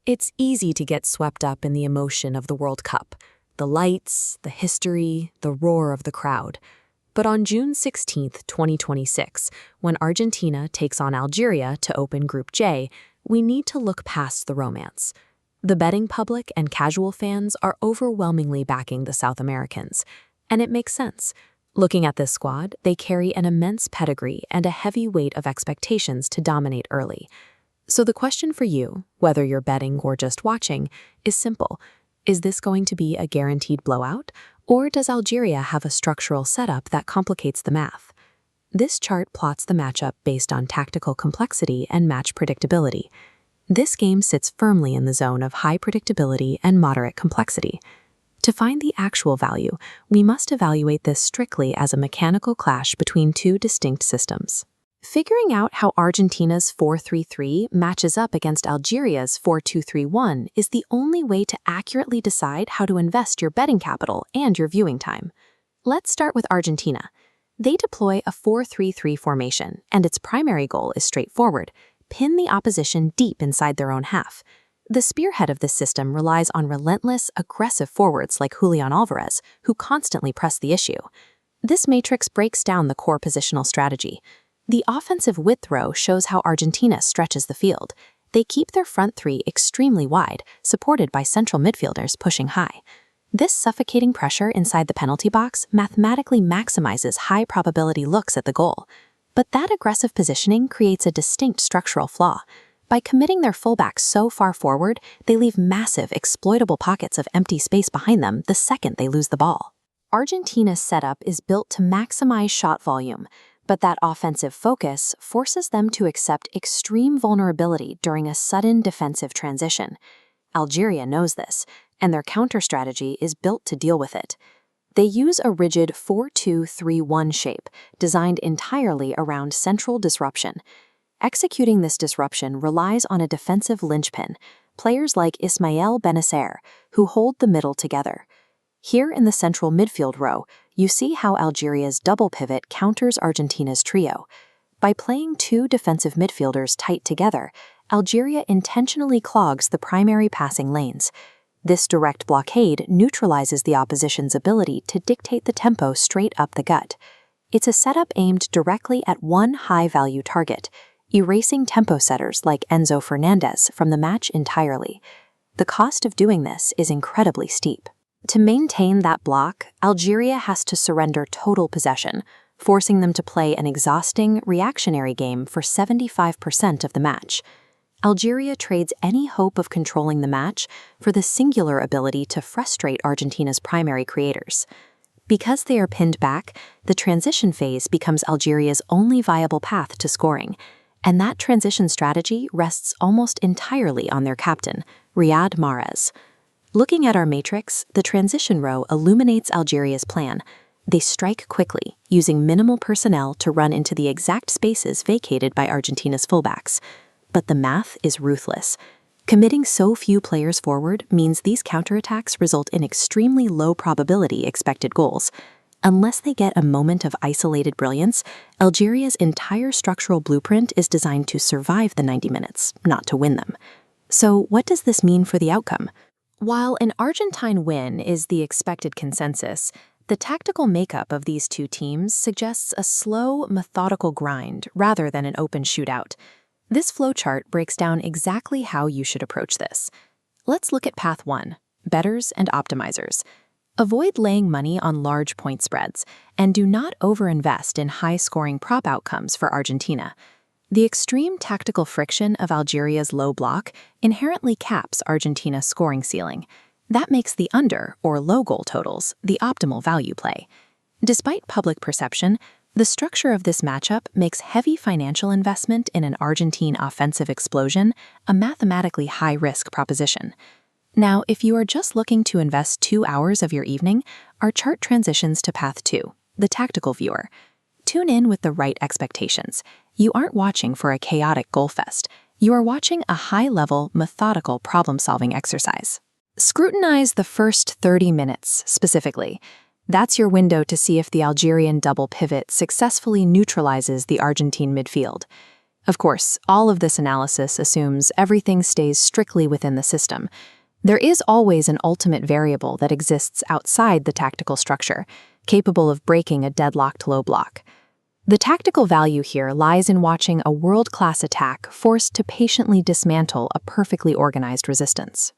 It's easy to get swept up in the emotion of the World Cup, the lights, the history, the roar of the crowd. But on June 16, 2026, when Argentina takes on Algeria to open Group J, we need to look past the romance. The betting public and casual fans are overwhelmingly backing the South Americans, and it makes sense. Looking at this squad, they carry an immense pedigree and a heavy weight of expectations to dominate early. So the question for you, whether you're betting or just watching, is simple. Is this going to be a guaranteed blowout, or does Algeria have a structural setup that complicates the math? This chart plots the matchup based on tactical complexity and match predictability. This game sits firmly in the zone of high predictability and moderate complexity. To find the actual value, we must evaluate this strictly as a mechanical clash between two distinct systems. Figuring out how Argentina's 4-3-3 matches up against Algeria's 4-2-3-1 is the only way to accurately decide how to invest your betting capital and your viewing time. Let's start with Argentina. They deploy a 4-3-3 formation, and its primary goal is straightforward: pin the opposition deep inside their own half. The spearhead of this system relies on relentless, aggressive forwards like Julian Alvarez, who constantly press the issue. This matrix breaks down the core positional strategy. The offensive width row shows how Argentina stretches the field. They keep their front three extremely wide, supported by central midfielders pushing high. This suffocating pressure inside the penalty box mathematically maximizes high-probability looks at the goal. But that aggressive positioning creates a distinct structural flaw. By committing their fullbacks so far forward, they leave massive, exploitable pockets of empty space behind them the second they lose the ball. Argentina's setup is built to maximize shot volume, but that offensive focus forces them to accept extreme vulnerability during a sudden defensive transition. Algeria knows this, and their counter strategy is built to deal with it. They use a rigid 4-2-3-1 shape designed entirely around central disruption. Executing this disruption relies on a defensive linchpin, players like Ismael Benacer, who hold the middle together. Here in the central midfield row, you see how Algeria's double pivot counters Argentina's trio. By playing two defensive midfielders tight together, Algeria intentionally clogs the primary passing lanes. This direct blockade neutralizes the opposition's ability to dictate the tempo straight up the gut. It's a setup aimed directly at one high-value target, erasing tempo setters like Enzo Fernandez from the match entirely. The cost of doing this is incredibly steep. To maintain that block, Algeria has to surrender total possession, forcing them to play an exhausting, reactionary game for 75% of the match. Algeria trades any hope of controlling the match for the singular ability to frustrate Argentina's primary creators. Because they are pinned back, the transition phase becomes Algeria's only viable path to scoring, and that transition strategy rests almost entirely on their captain, Riyad Mahrez. Looking at our matrix, the transition row illuminates Algeria's plan. They strike quickly, using minimal personnel to run into the exact spaces vacated by Argentina's fullbacks. But the math is ruthless. Committing so few players forward means these counterattacks result in extremely low probability expected goals. Unless they get a moment of isolated brilliance, Algeria's entire structural blueprint is designed to survive the 90 minutes, not to win them. So what does this mean for the outcome? While an Argentine win is the expected consensus, the tactical makeup of these two teams suggests a slow, methodical grind rather than an open shootout. This flowchart breaks down exactly how you should approach this. Let's look at Path 1, bettors and optimizers. Avoid laying money on large point spreads, and do not overinvest in high-scoring prop outcomes for Argentina. The extreme tactical friction of Algeria's low block inherently caps Argentina's scoring ceiling. That makes the under or low goal totals the optimal value play. Despite public perception, the structure of this matchup makes heavy financial investment in an Argentine offensive explosion a mathematically high-risk proposition. Now, if you are just looking to invest 2 hours of your evening, our chart transitions to Path 2, the tactical viewer. Tune in with the right expectations. You aren't watching for a chaotic goal fest. You are watching a high-level, methodical problem-solving exercise. Scrutinize the first 30 minutes, specifically. That's your window to see if the Algerian double pivot successfully neutralizes the Argentine midfield. Of course, all of this analysis assumes everything stays strictly within the system. There is always an ultimate variable that exists outside the tactical structure, capable of breaking a deadlocked low block. The tactical value here lies in watching a world-class attack forced to patiently dismantle a perfectly organized resistance.